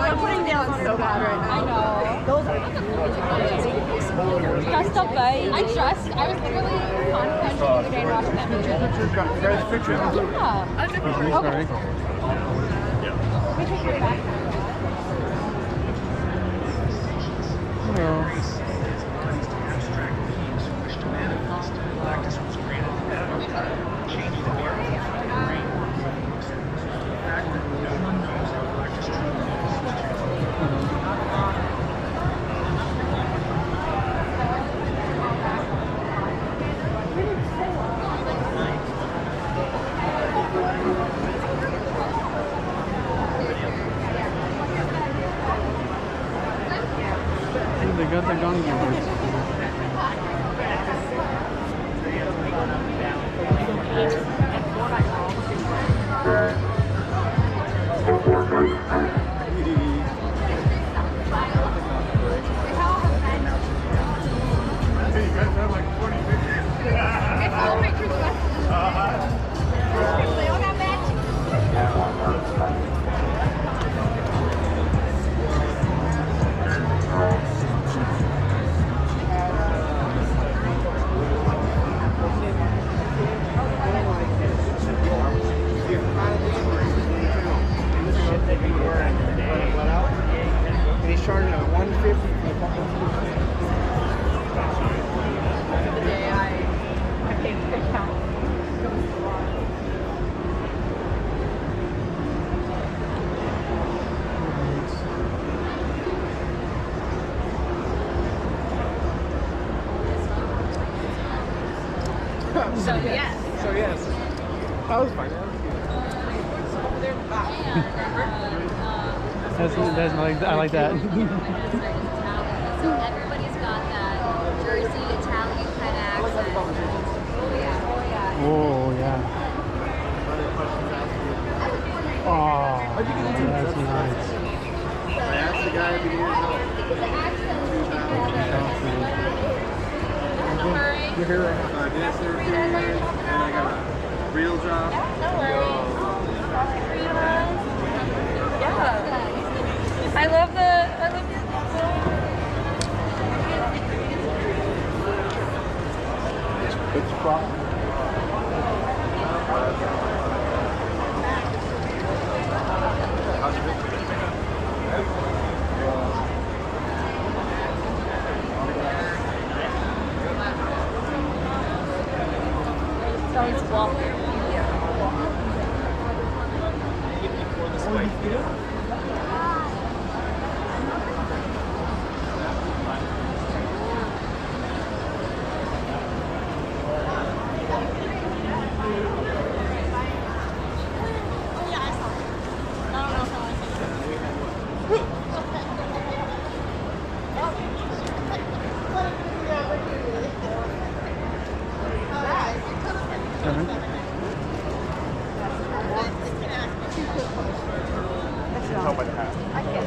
I'm putting down so bad right now. I know. Those are trust up, guys. I trust. I was literally contemplating the other day and watching that movie. You guys picture him? Yeah. Okay. Let me take your back. Hello. They got the gun guards. Hey, you guys have like 20 pictures. Okay, follow pictures of us. They all got matching. And he's charging at $150 for the fucking food. The day I paid the discount. So yes. So yes. That was fine. That's like, I like that. So everybody's got that Jersey Italian kind of accent. Oh yeah, oh yeah. Oh, yeah. Oh, that's nice. I asked the guy if he needed help. You're here right now. Dance therapy, and I got a real job. No worries. Yeah. I love your It's problem. Sounds waffle. Tell by the hat. I can't.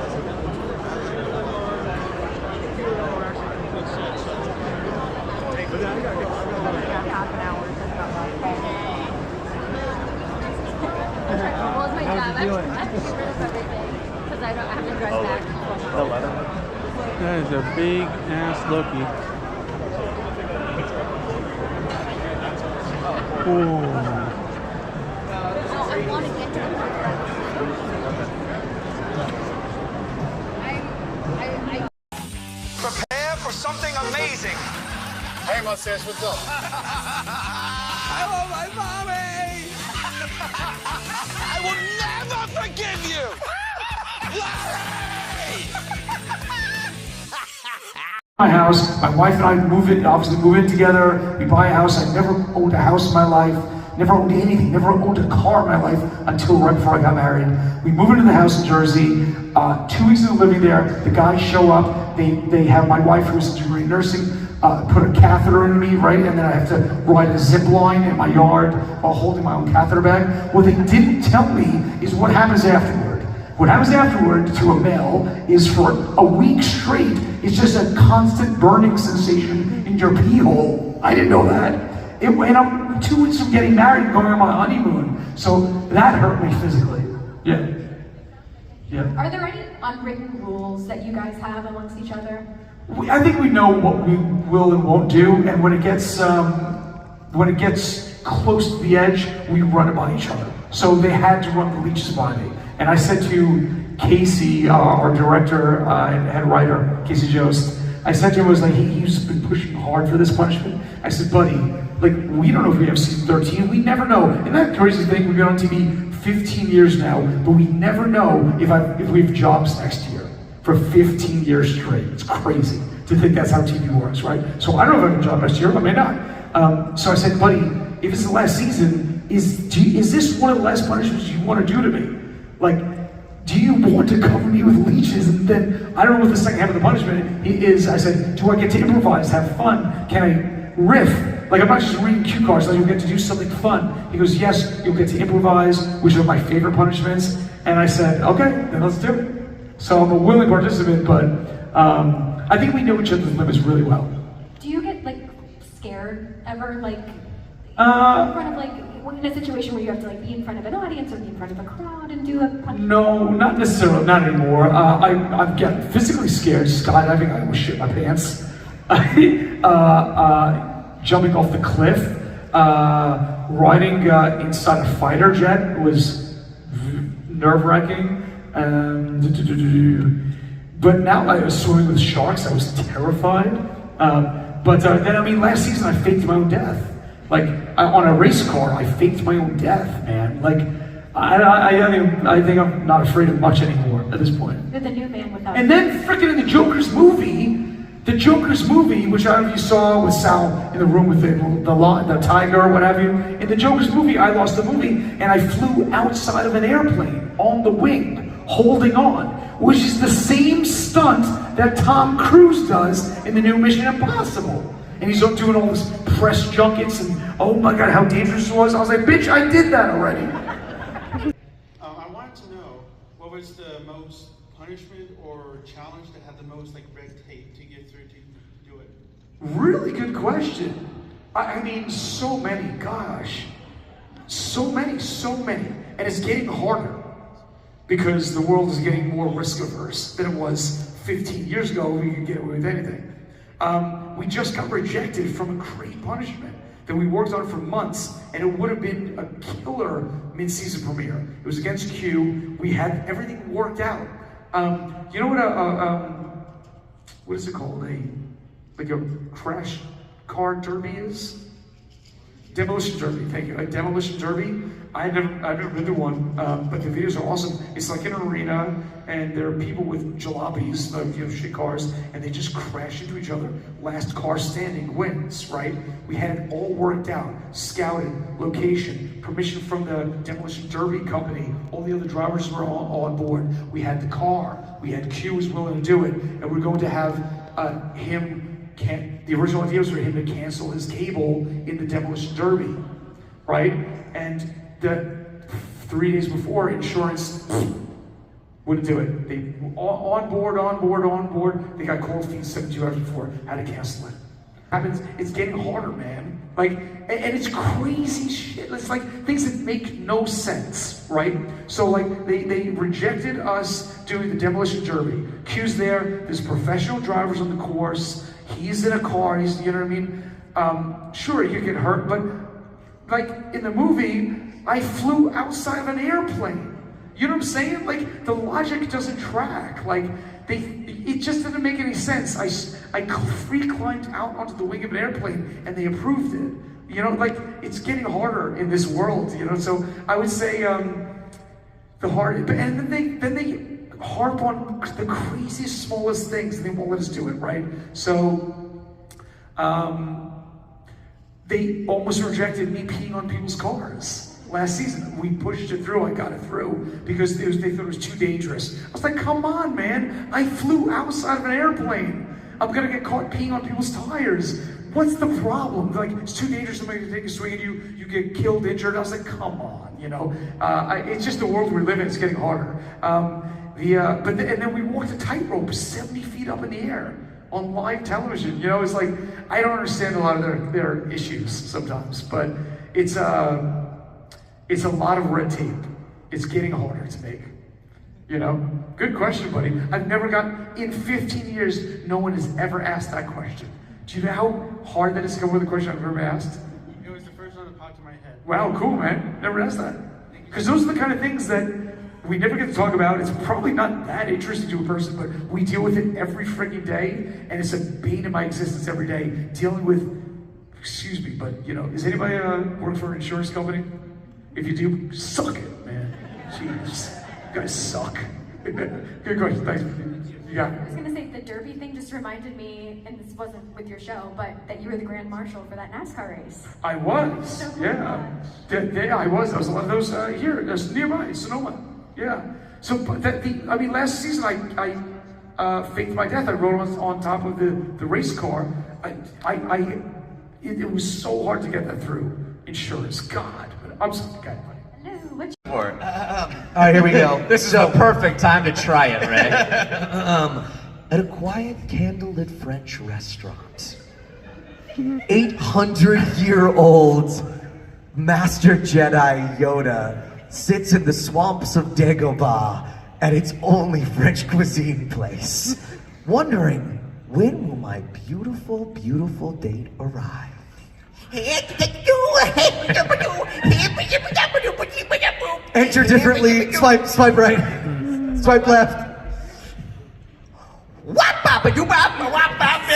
Half an hour. Well, it's my job. I have to get rid of everything because I have to drive back. The leather. That is a big ass looky. Ooh. I want to get to the Prepare for something amazing. Hey, mustache, what's up? I love my mommy. I will never forgive you. Larry! My house, my wife and I move in together. We buy a house. I never owned a house in my life. Never owned anything. Never owned a car in my life until right before I got married. We move into the house in Jersey. 2 weeks of living there, the guys show up. They have my wife, who's a degree in nursing, put a catheter in me, right? And then I have to ride a zip line in my yard while holding my own catheter bag. What they didn't tell me is what happens afterward. What happens afterward to a male is for a week straight, it's just a constant burning sensation in your pee hole. I didn't know that. And I'm 2 weeks from getting married and going on my honeymoon. So that hurt me physically. Yeah. Yeah. Are there any unwritten rules that you guys have amongst each other? I think we know what we will and won't do, and when it gets close to the edge, we run it by each other. So they had to run the leeches by me. And I said to Casey, our director and head writer, Casey Jost, I said to him, I was like, he's been pushing hard for this punishment. I said, buddy, like, we don't know if we have season 13, we never know. And that crazy thing, we've been on TV 15 years now, but we never know if we have jobs next year for 15 years straight. It's crazy to think that's how TV works, right? So I don't know if I have a job next year, I may not. So I said, buddy, if it's the last season, is this one of the last punishments you want to do to me? Like, do you want to cover me with leeches? And then, I don't know what the second half of the punishment is. I said, do I get to improvise, have fun? Can I riff? Like, I'm not just reading cue cards, like, you'll get to do something fun. He goes, yes, you'll get to improvise, which are my favorite punishments. And I said, okay, then let's do it. So I'm a willing participant, but I think we know each other's limits really well. Do you get, like, scared ever, like, in front of, like, in a situation where you have to, like, be in front of an audience or be in front of a crowd and do a punishment? No, not necessarily, not anymore. I get physically scared. Skydiving, I almost shit my pants. Jumping off the cliff, riding inside a fighter jet was nerve-wracking. But now I was swimming with sharks. I was terrified. But then, I mean, last season I faked my own death. Like, on a race car, I faked my own death, man. Like, I think I'm not afraid of much anymore at this point. You're the new man without. And then, freaking in the Joker's movie, which I don't know if you saw with Sal in the room with the tiger or what have you. In the Joker's movie, I lost the movie, and I flew outside of an airplane on the wing, holding on, which is the same stunt that Tom Cruise does in the new Mission Impossible. And he's doing all these press junkets, and oh my God, how dangerous it was. I was like, bitch, I did that already. I wanted to know, what was the most punishment or challenge that had the most, like, red tape to get through to do it? Really good question. I mean, so many, gosh. So many. And it's getting harder because the world is getting more risk averse than it was 15 years ago. We could get away with anything. We just got rejected from a great punishment that we worked on for months, and it would have been a killer mid-season premiere. It was against Q. We had everything worked out. You know what is it called? A crash car derby is? Demolition Derby, thank you. A demolition derby. I've never been to one, but the videos are awesome. It's like in an arena, and there are people with jalopies, shit cars, and they just crash into each other. Last car standing wins, right? We had it all worked out, scouted, location, permission from the Demolition Derby company. All the other drivers were all on board. We had the car. We had Q was willing to do it, and we're going to have the original idea was for him to cancel his cable in the Demolition Derby, right? And 3 days before, insurance wouldn't do it. They on board. They got cold feet 72 hours before, had to cancel it. Happens. It's getting harder, man. Like, and it's crazy shit. It's like things that make no sense, right? So like they rejected us doing the Demolition Derby. Q's there. There's professional drivers on the course. He's in a car. You know what I mean? Sure, you get hurt, but like in the movie, I flew outside of an airplane. You know what I'm saying? Like, the logic doesn't track. Like, it just didn't make any sense. I free climbed out onto the wing of an airplane, and they approved it. You know, like, it's getting harder in this world, you know? So I would say and then they harp on the craziest, smallest things, and they won't let us do it, right? So, they almost rejected me peeing on people's cars. Last season, we pushed it through, I got it through, because they thought it was too dangerous. I was like, come on, man, I flew outside of an airplane. I'm gonna get caught peeing on people's tires. what's the problem? Like, it's too dangerous, somebody to take a swing at you, you get killed, injured. I was like, come on, you know? It's just the world we live in, it's getting harder. And then we walked a tightrope 70 feet up in the air on live television. You know, it's like, I don't understand a lot of their issues sometimes, but it's a lot of red tape. It's getting harder to make. You know? Good question, buddy. I've never in 15 years, no one has ever asked that question. Do you know how hard that is to come with a question I've ever been asked? It was the first one that popped in my head. Wow, cool, man. Never asked that. Because those are the kind of things that we never get to talk about. It's probably not that interesting to a person, but we deal with it every freaking day, and it's a bane in my existence every day, dealing with, excuse me, but, you know, is anybody work for an insurance company? If you do, suck it, man. Jeez. You guys suck. Good question, thanks. You got it. I was gonna say, the Derby thing just reminded me, and this wasn't with your show, but that you were the Grand Marshal for that NASCAR race. I was, So cool. yeah, I was. There was a lot of those here, there's nearby, Sonoma. Yeah. So, but last season I faked my death. I rode on top of the race car. It was so hard to get that through insurance. God, but I'm so God. Hello, what's All right, here we go. This is the perfect time to try it, Ray. At a quiet, candlelit French restaurant, 800-year-old Master Jedi Yoda sits in the swamps of Dagobah at its only French cuisine place, wondering, when will my beautiful, beautiful date arrive? Enter differently. Swipe right. Swipe left.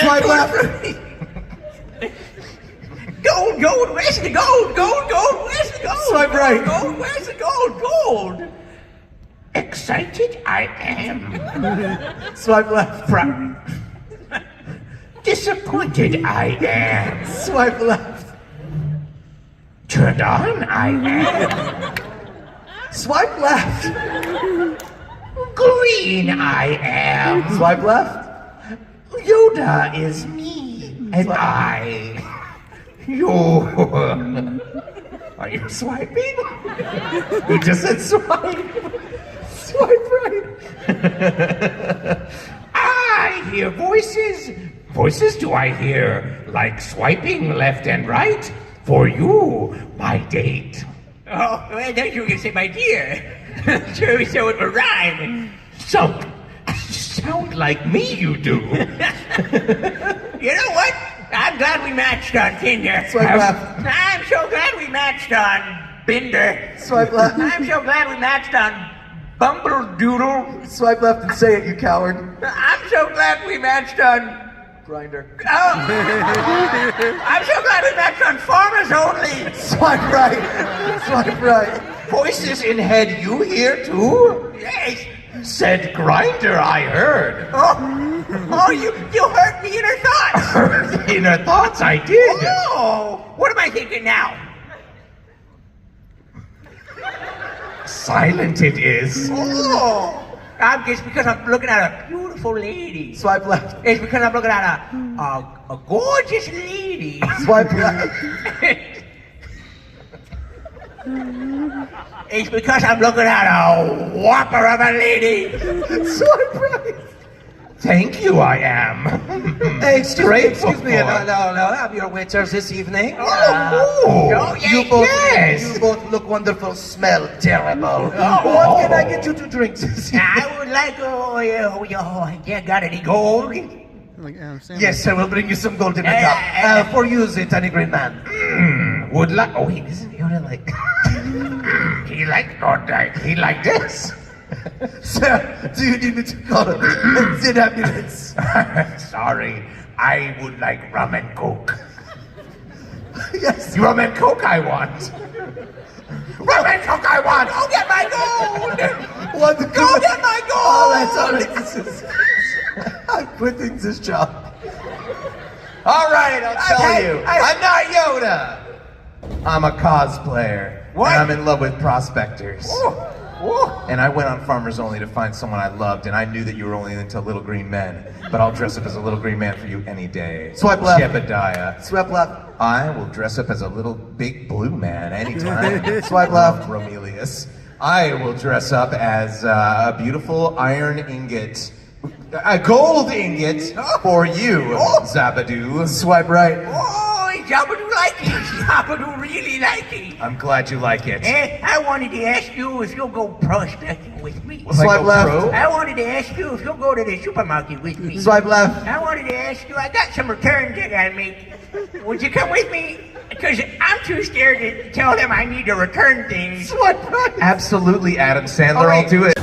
Swipe left. Gold, where's the gold? Gold, where's the gold? Swipe right. Gold, where's the gold? Excited I am. Swipe left. Disappointed I am. Swipe left. Turned on I am. Swipe left. Green I am. Swipe left. Yoda is me. And I. You. Are you swiping? You just said swipe. Swipe right. I hear voices. Voices do I hear, like swiping left and right? For you, my date. Oh, well, I thought you were going to say my dear. Sure, so it would rhyme. Sound like me, you do. You know what? I'm glad we matched on Tinder. Swipe left. I'm so glad we matched on Binder. Swipe left. I'm so glad we matched on Bumble Doodle. Swipe left and say it, you coward. I'm so glad we matched on Grinder. I'm so glad we matched on Farmers Only. Swipe right. Swipe right. Voices in head you hear too? Yes. Said Grinder, I heard. Oh, you heard the inner thoughts. The inner thoughts, I did. Oh, what am I thinking now? Silent it is. Oh. It's because I'm looking at a beautiful lady. Swipe left. It's because I'm looking at a gorgeous lady. Swipe left. It's because I'm looking at a whopper of a lady. Swipe right. Thank you, I am. Hey, excuse me. No, I'm your waiters this evening. You both look wonderful, smell terrible. What can I get you to drink this evening? I would like, you got any gold? Yes, I will bring you some gold in a cup. For use it, any great man. Would like, he doesn't really like, he like this. Sir, do you need me to call the ambulance? Sorry, I would like rum and coke. Yes. Rum and coke I want. Rum and coke I want. Go get my gold. Go get my gold. All right. I'm quitting this job. All right, I'll tell you. I'm not Yoda. I'm a cosplayer. What? And I'm in love with prospectors. And I went on Farmers Only to find someone I loved, and I knew that you were only into little green men, but I'll dress up as a little green man for you any day. Swipe left. Jebediah. Swipe left. I will dress up as a little big blue man anytime. Swipe left. Romelius. I will dress up as a beautiful iron ingot. A gold ingot for you, Zabadoo. Swipe right. Oh, Zabadoo like it. Zabadoo really like it. I'm glad you like it. I wanted to ask you if you'll go prospecting with me. Swipe left. I wanted to ask you if you'll go to the supermarket with me. Swipe left. I wanted to ask you, I got some returns I gotta make. Would you come with me? Because I'm too scared to tell them I need to return things. Swipe right. Absolutely, Adam Sandler. I'll do it.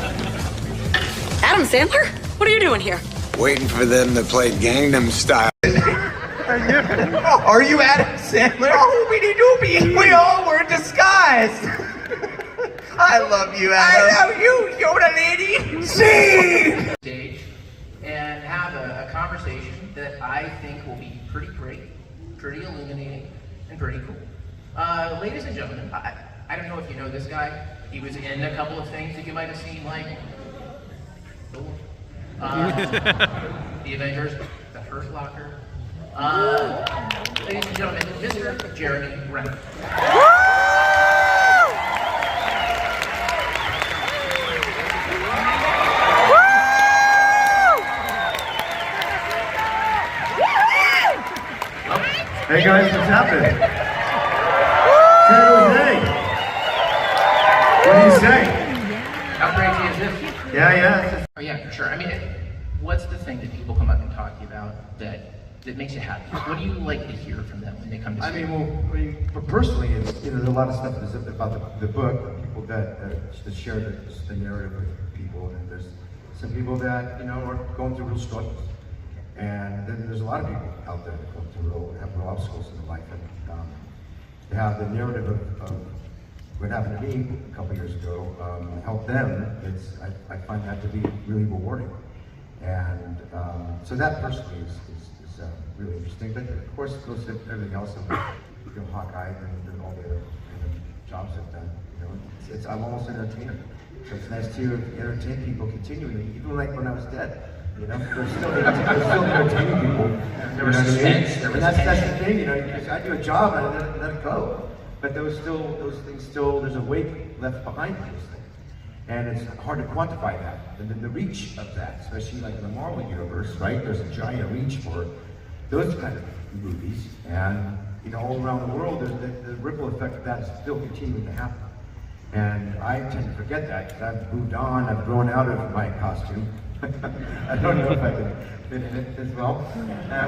Adam Sandler? What are you doing here? Waiting for them to play Gangnam Style. Are you Adam Sandler? Oh, doobie. We all were disguised. I love you, Adam. I love you, Yoda lady. See. Stage and have a conversation that I think will be pretty great, pretty illuminating, and pretty cool. Ladies and gentlemen, I don't know if you know this guy. He was in a couple of things that you might have seen, like The Avengers, The Hurt Locker. Ladies and gentlemen, Mr. Jeremy Renner. Hey guys, what's happening? San Jose. What do you say? How crazy is this? Yeah. Oh yeah, for sure. I mean, what's the thing that people come up and talk to you about that makes you happy? What do you like to hear from them when they come to see you? But personally, it's, there's a lot of stuff that's about the book, people that share the narrative with people, and there's some people that, are going through real struggles. And then there's a lot of people out there that go through have real obstacles in their life. And to have the narrative of what happened to me a couple years ago help them, I find that to be really rewarding. And so that personally is really interesting. But of course, it goes to everything else. Hawkeye and all the other jobs I've done. I'm almost an entertainer. So it's nice to entertain people continually, even like when I was dead. They're still entertaining people. There was suspense. That's the thing. I do a job and I let it go. But those things still, there's a weight left behind those things. And it's hard to quantify that. And then the reach of that, especially like in the Marvel universe, right? There's a giant reach for those kind of movies. And, all around the world, the ripple effect of that is still continuing to happen. And I tend to forget that because I've moved on, I've grown out of my costume. I don't know if I can fit in it as well.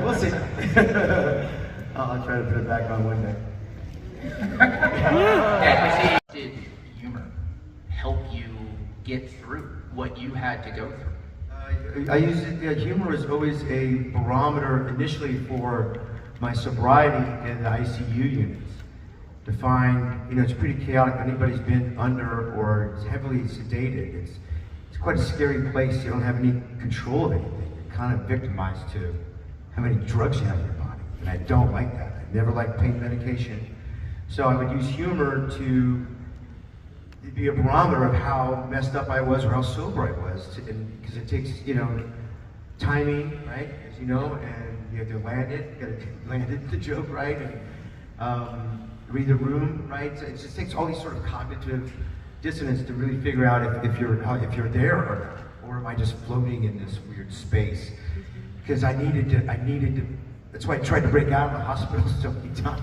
We'll see. I'll try to put it back on one day. Did humor help you get through what you had to go through? I use it, humor is always a barometer initially for my sobriety in the ICU units. To find, it's pretty chaotic. If anybody's been under or is heavily sedated, it's quite a scary place. You don't have any control of anything. You're kind of victimized to how many drugs you have in your body. And I don't like that. I never liked pain medication. So I would use humor to be a barometer of how messed up I was or how sober I was. Because it takes, timing, right? As you know, and you have to land it. You gotta land it, the joke, right? And read the room, right? So it just takes all these sort of cognitive dissonance to really figure out if you're there or am I just floating in this weird space? Because I needed to. That's why I tried to break out of the hospital so many times.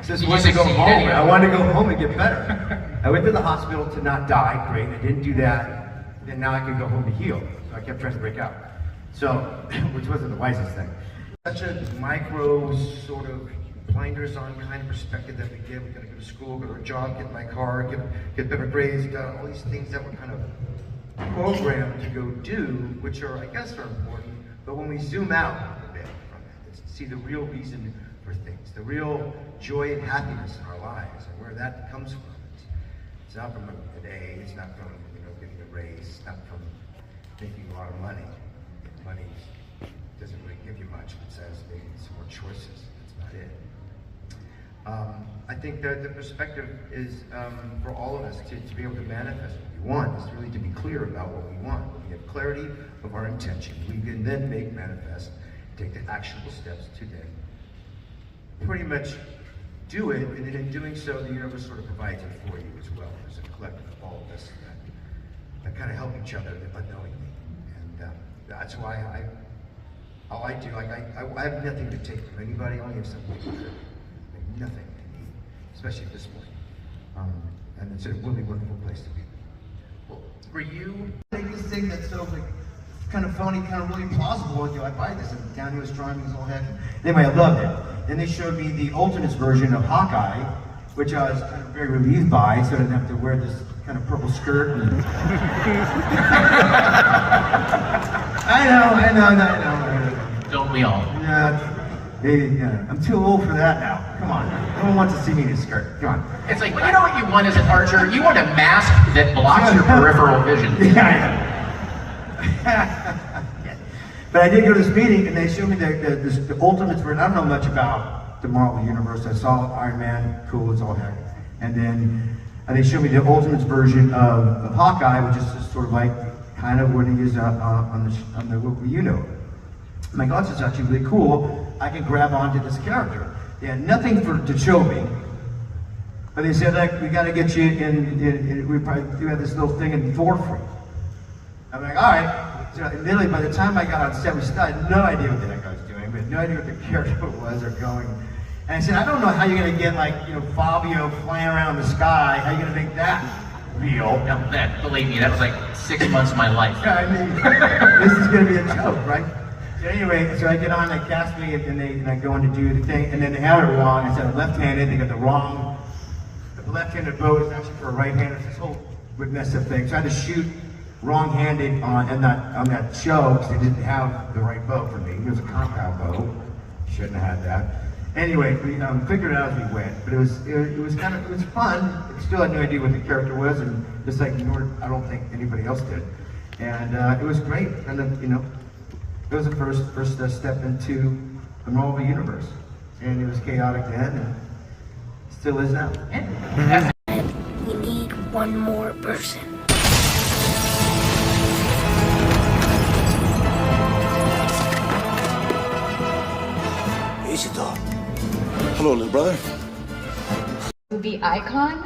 Just wanted to go home. I wanted to go home and get better. I went to the hospital to not die. Great, I didn't do that. Then now I could go home to heal. So I kept trying to break out. So, which wasn't the wisest thing. Such a micro sort of blinders on kind of perspective that we get. We gotta go to school, go to a job, get in my car, get better grades, all these things that we're kind of programmed to go do, which I guess are important. But when we zoom out a bit from it, to see the real reason for things, the real joy and happiness in our lives, and where that comes from. It's not from an A, it's not from getting a raise, it's not from making a lot of money. Money doesn't really give you much, it says maybe some more choices. That's not it. I think that the perspective is for all of us to be able to manifest what we want, is really to be clear about what we want. When we have clarity of our intention, we can then make manifest, take the actionable steps to then pretty much do it, and then in doing so, the universe sort of provides it for you as well. There's a collective of all of us that kind of help each other unknowingly. And that's why all I do, like I have nothing to take from anybody, I only have something to give. Nothing to need, especially at this point. And it's a really wonderful place to be. Well, for you, This thing that's so like kind of phony, kind of really plausible, and I buy this, and down here was drawing his whole head. Anyway, I loved it. Then they showed me the Ultimates version of Hawkeye, which I was kind of very relieved by, so I didn't have to wear this kind of purple skirt. And... I know. Don't we all? Yeah, I'm too old for that now. Come on. No one wants to see me in a skirt. Come on. It's like, you know what you want as an archer? You want a mask that blocks your peripheral vision. But I did go to this meeting, and they showed me the Ultimates version. I don't know much about the Marvel Universe. I saw Iron Man, cool as all heck. And then they showed me the Ultimates version of Hawkeye, which is just sort of like kind of what he is on the what you know. I'm like, oh, this is actually really cool. I can grab onto this character. They had nothing to show me, but they said, like, we got to get you in we probably do have this little thing in Thor free. I'm like, all right. So literally, by the time I got on set, I had no idea what the heck I was doing. We had no idea what the character was or going. And I said, I don't know how you're going to get, like, Fabio flying around the sky. How are you going to make that real? No, believe me, that was like 6 months of my life. I mean, this is going to be a joke, right? So anyway, so I get on, they cast me, and I go in to do the thing, and then they had it wrong. I said I'm left-handed, they got the left-handed bow is actually for a right-hander. It's this whole messed up thing. So I had to shoot wrong-handed on that show because they didn't have the right bow for me. It was a compound bow. Shouldn't have had that. Anyway, we figured it out as we went, but it was fun. I still had no idea what the character was, and just like I don't think anybody else did. And it was great, and it was the first step into the Marvel Universe, and it was chaotic then, and still is now. We need one more person. Hello, little brother. Movie icon.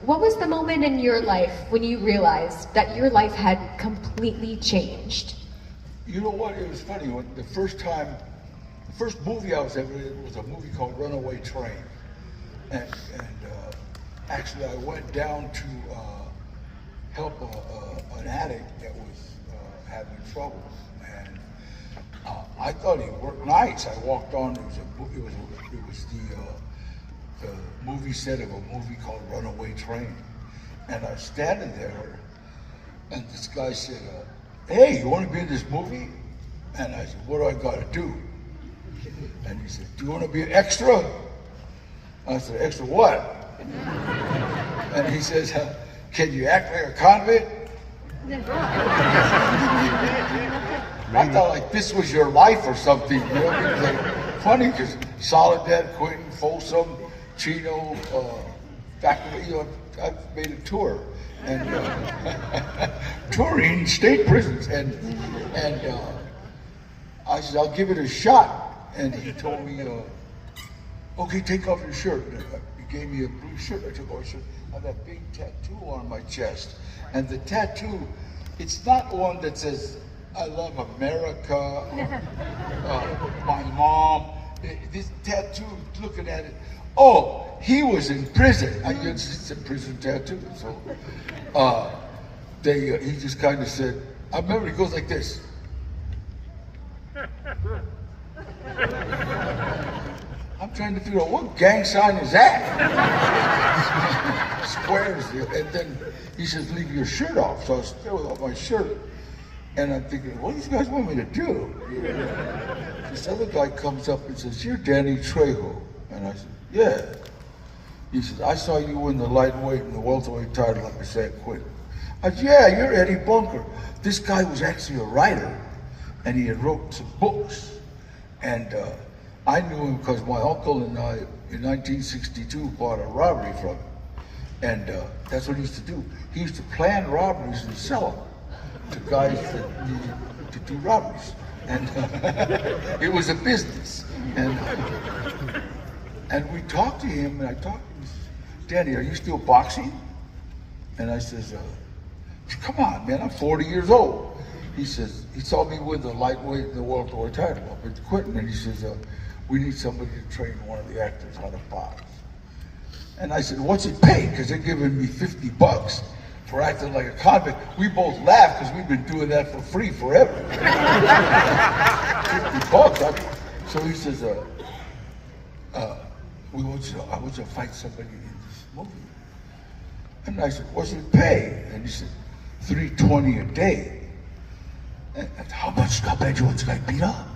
What was the moment in your life when you realized that your life had completely changed? You know what? It was funny. When the first movie I was ever in was a movie called Runaway Train, and actually I went down to help an addict that was having trouble, and I thought he worked nights. I walked on. It was the movie set of a movie called Runaway Train, and I was standing there, and this guy said, "Hey, you want to be in this movie?" And I said, "What do I got to do?" And he said, "Do you want to be an extra?" I said, "Extra what?" And he says, "Can you act like a convict?" I thought like this was your life or something, you know? It was like funny because Soledad, Quentin, Folsom, Chino, I've made a tour and touring state prisons, and I said, "I'll give it a shot." And he told me, "Okay, take off your shirt." He gave me a blue shirt. I took off my shirt. I have that big tattoo on my chest, and the tattoo, it's not one that says "I love America," my mom. This tattoo, looking at it, oh, he was in prison. It's a prison tattoo. So he just kind of said, I remember he goes like this. I'm trying to figure out what gang sign is that? Squares. And then he says, "Leave your shirt off." So I was still without my shirt. And I'm thinking, what do these guys want me to do? This other guy comes up and says, "You're Danny Trejo." And I said, "Yeah." He says, "I saw you in the lightweight and the welterweight title like I said, quit." I said, "Yeah, you're Eddie Bunker." This guy was actually a writer, and he had wrote some books. And I knew him because my uncle and I in 1962 bought a robbery from him. And that's what he used to do. He used to plan robberies and sell them to guys that needed to do robberies. And it was a business. And we talked to him, and I talked to him, Danny, are you still boxing? And I says, come on, man, I'm 40 years old. He says, he saw me win the lightweight in the world tour title up at Quentin, and he says, we need somebody to train one of the actors how to box. And I said, what's it pay? Because they're giving me $50 for acting like a convict. We both laughed because we've been doing that for free forever. $50. So he says, I want you to fight somebody in this movie. And I said, what's it pay? And he said, $320 a day. And how bad you want this guy beat up?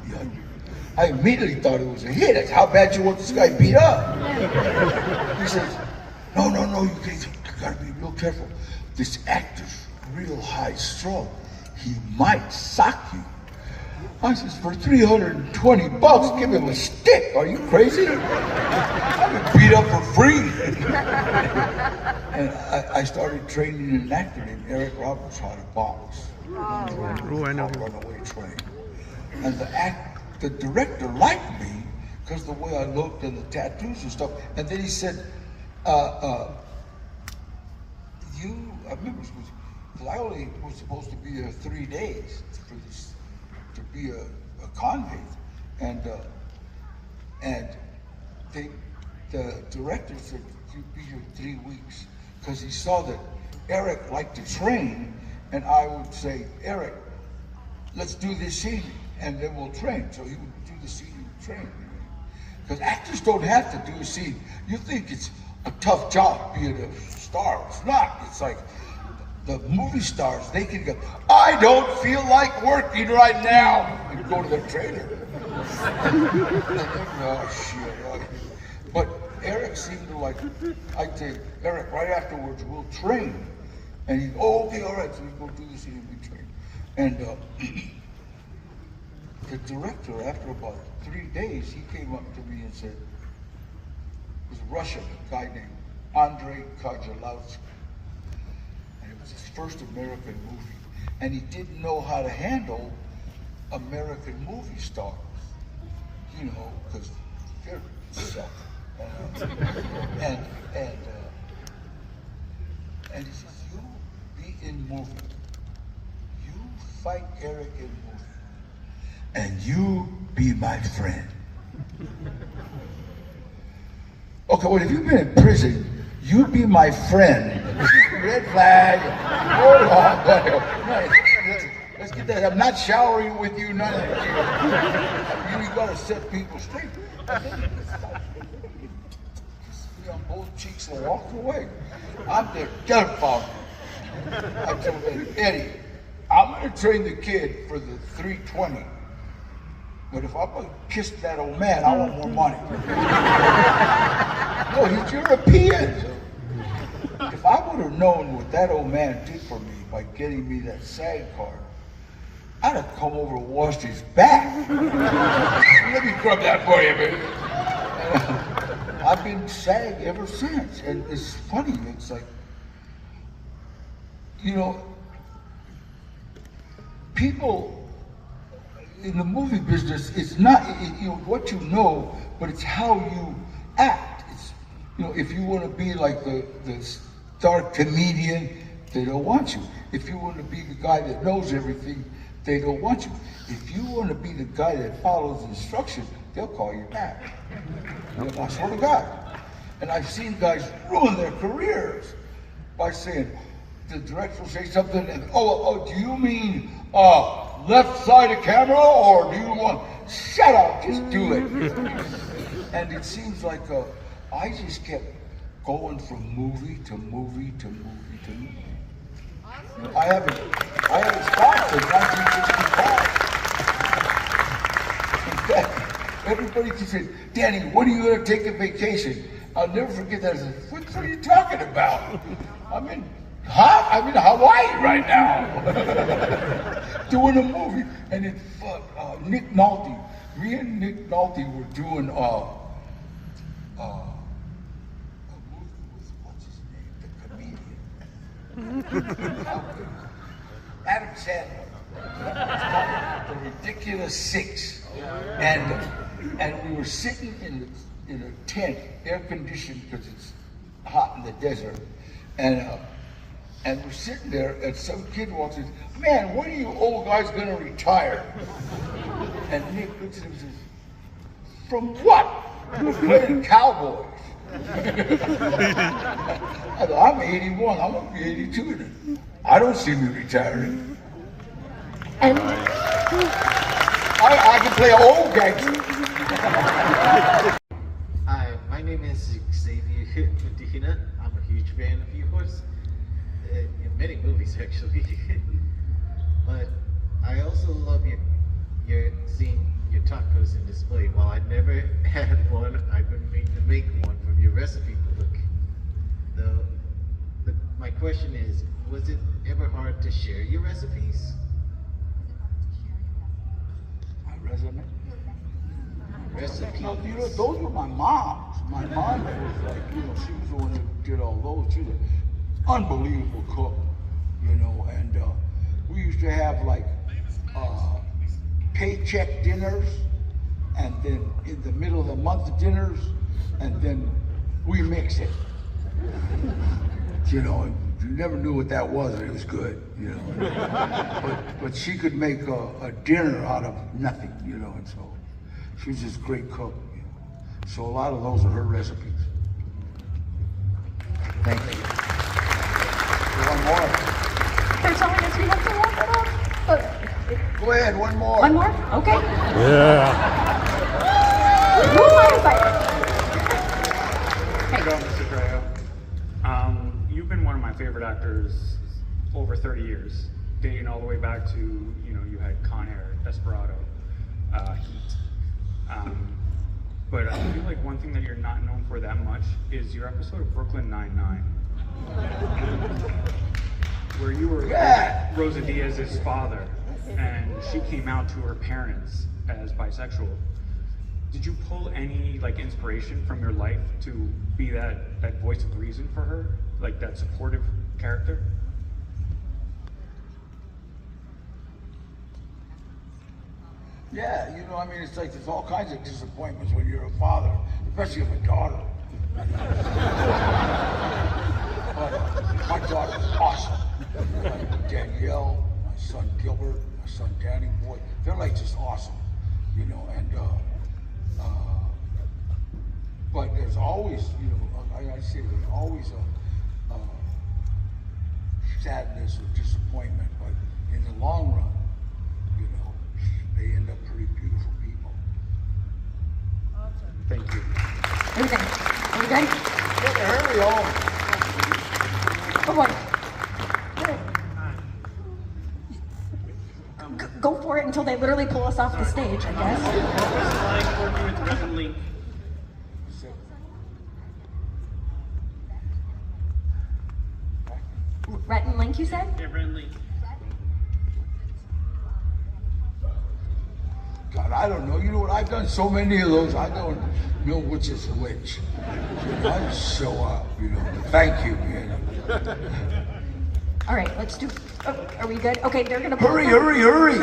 I immediately thought it was a hit. I said, how bad you want this guy beat up? He says, no, you gotta be real careful. This actor's real high strung. He might sock you. I says, for $320, give him a stick. Are you crazy? I've been beat up for free. And I started training an actor named Eric Roberts how to box. I know. Runaway Train. And the director liked me because the way I looked and the tattoos and stuff. And then he said, I remember, because I only was supposed to be 3 days for this, to be a convict. And the director said, you'd be here 3 weeks, because he saw that Eric liked to train, and I would say, Eric, let's do this scene, and then we'll train. So he would do the scene and train. Because actors don't have to do a scene. You think it's a tough job being a star. It's not. It's like the movie stars, they can go, I don't feel like working right now, and go to the trailer. Oh, shit. But Eric seemed to like, I'd say, Eric, right afterwards, we'll train. And he'd, oh, okay, all right, so we go do this scene and we train. And the director, after about 3 days, he came up to me and said, it was a Russian, a guy named Andrei Kojalowski. And it was his first American movie. And he didn't know how to handle American movie stars. You know, because they're suck. And he says, you be in movie. You fight Eric in movie. And you be my friend. Okay, well, if you've been in prison, you be my friend. Red flag. Hold on. Let's get that. I'm not showering with you, none of that. You gotta set people straight. On both cheeks and walked away. I'm there, get him, Father. I told Eddie, I'm gonna train the kid for the 320. But if I'm gonna kiss that old man, I want more money. No, he's European. So if I would have known what that old man did for me by getting me that SAG card, I'd have come over and washed his back. Let me grab that for you, baby. I've been SAG ever since, and it's funny, it's like, you know, people in the movie business, it's not you know what you know, but it's how you act. It's, you know, if you want to be like the star comedian, they don't want you. If you want to be the guy that knows everything, they don't want you. If you want to be the guy that follows instructions, they'll call you back. I swear to God. And I've seen guys ruin their careers by saying, the director will say something and, oh, do you mean left side of camera, or do you want, shut up, just do it. And it seems like I just kept going from movie to movie to movie to movie. I haven't stopped since 1965. In fact, everybody keeps saying, Danny, when are you going to take a vacation? I'll never forget that. I said, what are you talking about? I'm in Hawaii right now. Doing a movie. And it, Nick Nolte, me and Nick Nolte were doing a movie with, what's his name, the comedian. Adam Sandler. It's called The Ridiculous Six. And we were sitting in a tent, air conditioned because it's hot in the desert. And we're sitting there, and some kid walks in, man, when are you old guys gonna retire? And Nick looks at him and says, from what? We're playing cowboys. I go, I'm 81, I'm gonna be 82. I don't see me retiring. And I can play an old gangster. Hi, my name is Xavier Medina. I'm a huge fan of yours. In many movies, actually. But I also love your seeing your tacos in display. While I never had one, I've been meaning to make one from your recipe book. My question is, was it ever hard to share your recipes? My resume? Recipes. No, you know, those were my mom's. My mom was like, you know, she was the one who did all those. She was an unbelievable cook, you know, and we used to have like paycheck dinners, and then in the middle of the month dinners, and then we mix it. You know, you never knew what that was, but it was good, you know. But she could make a dinner out of nothing, you know, and so she was just a great cook, you know. So a lot of those are her recipes. Thank you. One more. They're telling us we have to wrap it up. Go ahead, one more. One more? Okay. Yeah. Who am I fighting? Hello, Mr. Trejo. You've been one of my favorite actors over 30 years, dating all the way back to, you know, you had Con Air, Desperado, Heat. But I feel like one thing that you're not known for that much is your episode of Brooklyn Nine-Nine, where you were Rosa Diaz's father, and she came out to her parents as bisexual. Did you pull any like inspiration from your life to be that voice of reason for her, like that supportive character? Yeah, you know, I mean, it's like there's all kinds of disappointments when you're a father, especially if a daughter. But my daughter's awesome. Danielle, my son Gilbert, my son Danny Boy, they're like just awesome, you know, and but there's always, you know, I say there's always a sadness or disappointment, but in the long run, you know, they end up pretty beautiful people. Thank you. Everything. Are we good? Hurry on. Oh boy. Go for it until they literally pull us off the stage, I guess. It's like working with Rhett and Link. Rhett and Link, you said? Yeah, Rhett and Link. God, I don't know. You know what? I've done so many of those. I don't know which is which. I just show up, you know. Thank you, man. All right, let's do. Oh, are we good? Okay, they're gonna. Hurry, hurry, hurry!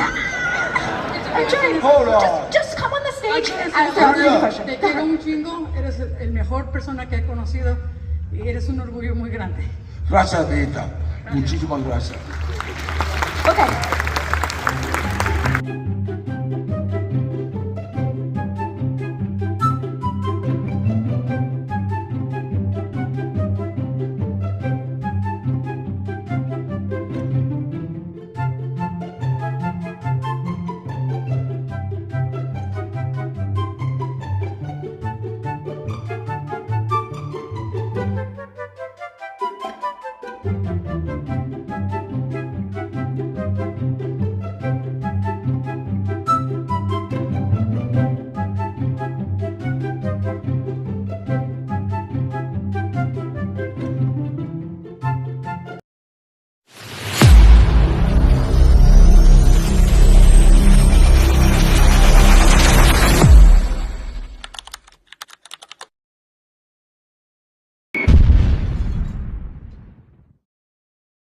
Hold on. Just come on the stage and ask Hurry the up. question. Te quiero un chingo, eres el mejor persona que he conocido y eres un orgullo muy grande. Gracias, Rita. Muchísimas gracias. Okay.